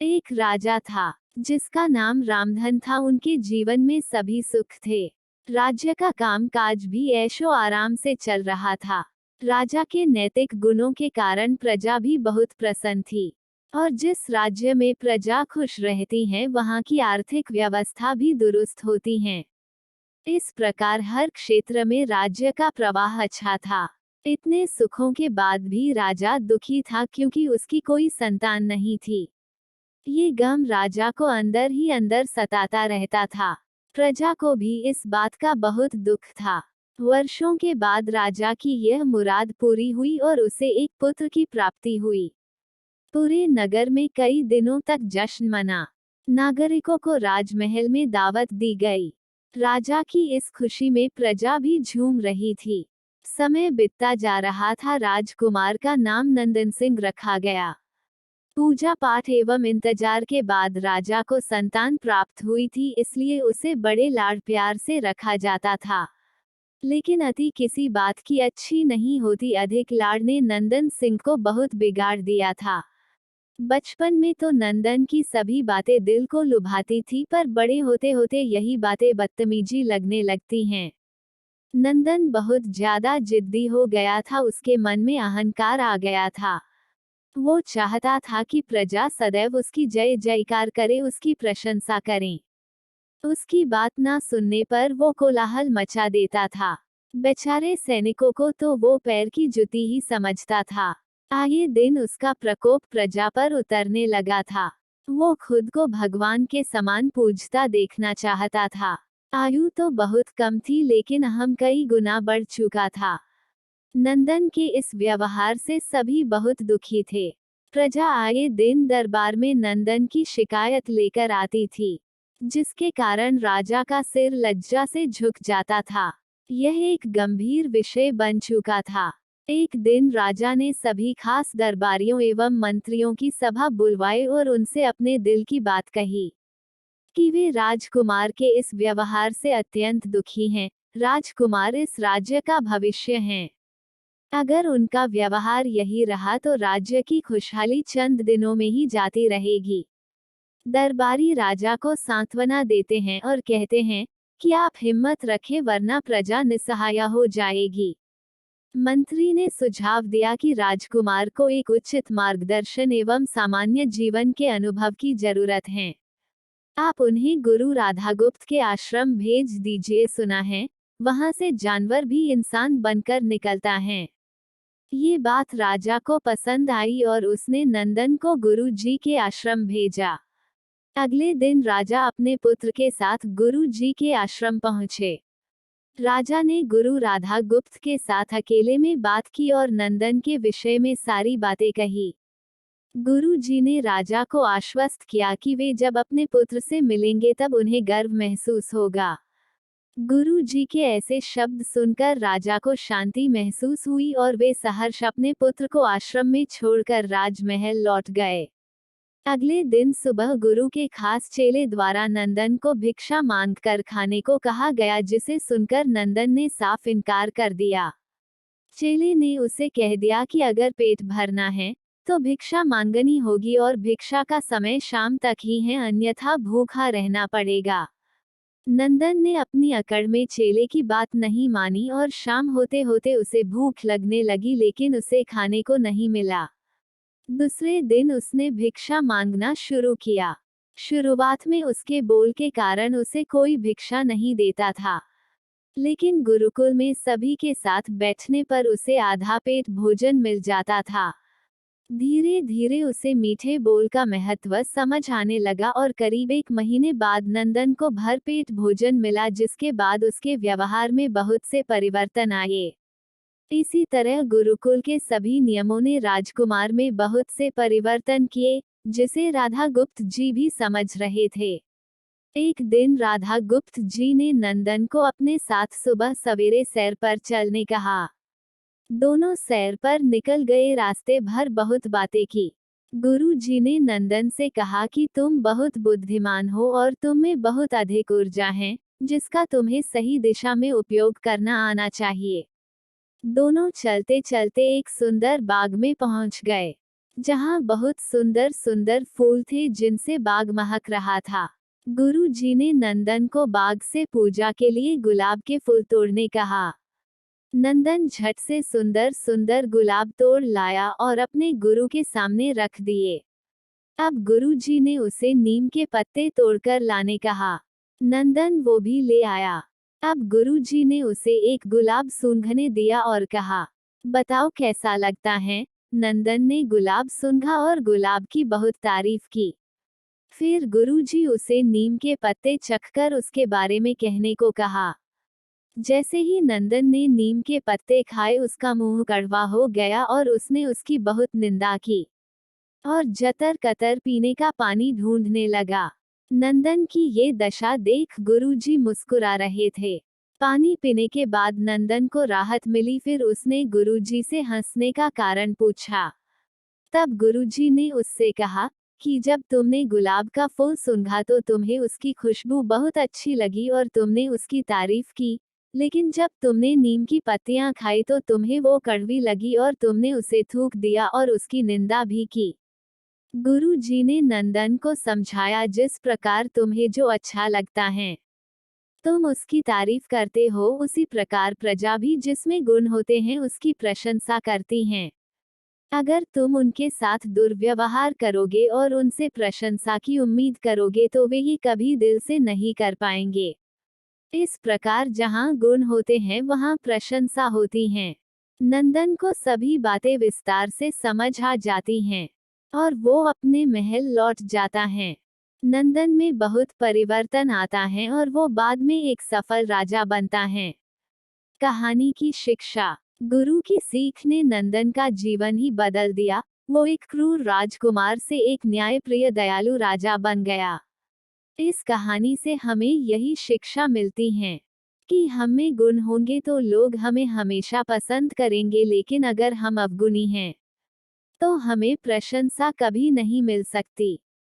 एक राजा था जिसका नाम रामधन था। उनके जीवन में सभी सुख थे। राज्य का कामकाज भी ऐशो आराम से चल रहा था। राजा के नैतिक गुणों के कारण प्रजा भी बहुत प्रसन्न थी। और जिस राज्य में प्रजा खुश रहती है वहां की आर्थिक व्यवस्था भी दुरुस्त होती है। इस प्रकार हर क्षेत्र में राज्य का प्रवाह अच्छा था। इतने सुखों के बाद भी राजा दुखी था क्योंकि उसकी कोई संतान नहीं थी। ये गम राजा को अंदर ही अंदर सताता रहता था। प्रजा को भी इस बात का बहुत दुख था। वर्षों के बाद राजा की यह मुराद पूरी हुई और उसे एक पुत्र की प्राप्ति हुई। पूरे नगर में कई दिनों तक जश्न मना। नागरिकों को राजमहल में दावत दी गई। राजा की इस खुशी में प्रजा भी झूम रही थी। समय बीतता जा रहा था। राजकुमार का नाम नंदन सिंह रखा गया। पूजा पाठ एवं इंतजार के बाद राजा को संतान प्राप्त हुई थी, इसलिए उसे बड़े लाड प्यार से रखा जाता था। लेकिन अति किसी बात की अच्छी नहीं होती। अधिक लाड ने नंदन सिंह को बहुत बिगाड़ दिया था। बचपन में तो नंदन की सभी बातें दिल को लुभाती थी, पर बड़े होते होते यही बातें बदतमीजी लगने लगती हैं। नंदन बहुत ज्यादा जिद्दी हो गया था। उसके मन में अहंकार आ गया था। वो चाहता था कि प्रजा सदैव उसकी जय जयकार करे, उसकी प्रशंसा करें। उसकी बात ना सुनने पर वो कोलाहल मचा देता था। बेचारे सैनिकों को तो वो पैर की जुती ही समझता था। आए दिन उसका प्रकोप प्रजा पर उतरने लगा था। वो खुद को भगवान के समान पूजता देखना चाहता था। आयु तो बहुत कम थी लेकिन अहम कई गुना बढ़ चुका था। नंदन के इस व्यवहार से सभी बहुत दुखी थे। प्रजा आए दिन दरबार में नंदन की शिकायत लेकर आती थी, जिसके कारण राजा का सिर लज्जा से झुक जाता था। यह एक गंभीर विषय बन चुका था। एक दिन राजा ने सभी खास दरबारियों एवं मंत्रियों की सभा बुलवाई और उनसे अपने दिल की बात कही कि वे राजकुमार के इस व्यवहार से अत्यंत दुखी हैं। राजकुमार इस राज्य का भविष्य हैं। अगर उनका व्यवहार यही रहा तो राज्य की खुशहाली चंद दिनों में ही जाती रहेगी। दरबारी राजा को सांत्वना देते हैं और कहते हैं कि आप हिम्मत रखें वरना प्रजा निस्सहाय हो जाएगी। मंत्री ने सुझाव दिया कि राजकुमार को एक उचित मार्गदर्शन एवं सामान्य जीवन के अनुभव की जरूरत है। आप उन्हें गुरु राधागुप्त के आश्रम भेज दीजिए। सुना है वहां से जानवर भी इंसान बनकर निकलता है। ये बात राजा को पसंद आई और उसने नंदन को गुरु जी के आश्रम भेजा। अगले दिन राजा अपने पुत्र के साथ गुरु जी के आश्रम पहुंचे। राजा ने गुरु राधागुप्त के साथ अकेले में बात की और नंदन के विषय में सारी बातें कही। गुरु जी ने राजा को आश्वस्त किया कि वे जब अपने पुत्र से मिलेंगे तब उन्हें गर्व महसूस होगा। गुरु जी के ऐसे शब्द सुनकर राजा को शांति महसूस हुई और वे सहर्ष अपने पुत्र को आश्रम में छोड़कर राजमहल लौट गए। अगले दिन सुबह गुरु के खास चेले द्वारा नंदन को भिक्षा मांगकर खाने को कहा गया, जिसे सुनकर नंदन ने साफ इनकार कर दिया। चेले ने उसे कह दिया कि अगर पेट भरना है तो भिक्षा मांगनी होगी और भिक्षा का समय शाम तक ही है, अन्यथा भूखा रहना पड़ेगा। नंदन ने अपनी अकड़ में चेले की बात नहीं मानी और शाम होते होते उसे भूख लगने लगी, लेकिन उसे खाने को नहीं मिला। दूसरे दिन उसने भिक्षा मांगना शुरू किया। शुरुआत में उसके बोल के कारण उसे कोई भिक्षा नहीं देता था, लेकिन गुरुकुल में सभी के साथ बैठने पर उसे आधा पेट भोजन मिल जाता था। धीरे धीरे उसे मीठे बोल का महत्व समझ आने लगा और करीब 1 महीने बाद नंदन को भरपेट भोजन मिला, जिसके बाद उसके व्यवहार में बहुत से परिवर्तन आए। इसी तरह गुरुकुल के सभी नियमों ने राजकुमार में बहुत से परिवर्तन किए, जिसे राधागुप्त जी भी समझ रहे थे। एक दिन राधागुप्त जी ने नंदन को अपने साथ सुबह सवेरे सैर पर चलने कहा। दोनों सैर पर निकल गए। रास्ते भर बहुत बातें की। गुरु जी ने नंदन से कहा कि तुम बहुत बुद्धिमान हो और तुम में बहुत अधिक ऊर्जा है, जिसका तुम्हें सही दिशा में उपयोग करना आना चाहिए। दोनों चलते चलते एक सुंदर बाग में पहुंच गए। जहाँ बहुत सुंदर सुंदर फूल थे जिनसे बाग महक रहा था। गुरु जी ने नंदन को बाग से पूजा के लिए गुलाब के फूल तोड़ने कहा। नंदन झट से सुंदर सुंदर गुलाब तोड़ लाया और अपने गुरु के सामने रख दिए। अब गुरु जी ने उसे नीम के पत्ते तोड़कर लाने कहा। नंदन वो भी ले आया। अब गुरु जी ने उसे एक गुलाब सूंघने दिया और कहा, बताओ कैसा लगता है। नंदन ने गुलाब सूंघा और गुलाब की बहुत तारीफ की। फिर गुरुजी उसे नीम के पत्ते चखकर उसके बारे में कहने को कहा। जैसे ही नंदन ने नीम के पत्ते खाए उसका मुंह कड़वा हो गया और उसने उसकी बहुत निंदा की और जतर कतर पीने का पानी ढूंढने लगा। नंदन की ये दशा देख गुरुजी मुस्कुरा रहे थे। पानी पीने के बाद नंदन को राहत मिली। फिर उसने गुरुजी से हंसने का कारण पूछा। तब गुरुजी ने उससे कहा कि जब तुमने गुलाब का फूल सूंघा तो तुम्हें उसकी खुशबू बहुत अच्छी लगी और तुमने उसकी तारीफ की, लेकिन जब तुमने नीम की पत्तियां खाई तो तुम्हें वो कड़वी लगी और तुमने उसे थूक दिया और उसकी निंदा भी की। गुरु जी ने नंदन को समझाया, जिस प्रकार तुम्हें जो अच्छा लगता है तुम उसकी तारीफ करते हो, उसी प्रकार प्रजा भी जिसमें गुण होते हैं उसकी प्रशंसा करती हैं। अगर तुम उनके साथ दुर्व्यवहार करोगे और उनसे प्रशंसा की उम्मीद करोगे तो वे ये कभी दिल से नहीं कर पाएंगे। इस प्रकार जहाँ गुण होते हैं वहाँ प्रशंसा होती है। नंदन को सभी बातें विस्तार से समझ आ जाती हैं और वो अपने महल लौट जाता है। नंदन में बहुत परिवर्तन आता है और वो बाद में एक सफल राजा बनता है। कहानी की शिक्षा। गुरु की सीख ने नंदन का जीवन ही बदल दिया। वो एक क्रूर राजकुमार से एक न्यायप्रिय दयालु राजा बन गया। इस कहानी से हमें यही शिक्षा मिलती है कि हम में गुण होंगे तो लोग हमें हमेशा पसंद करेंगे, लेकिन अगर हम अवगुणी हैं तो हमें प्रशंसा कभी नहीं मिल सकती।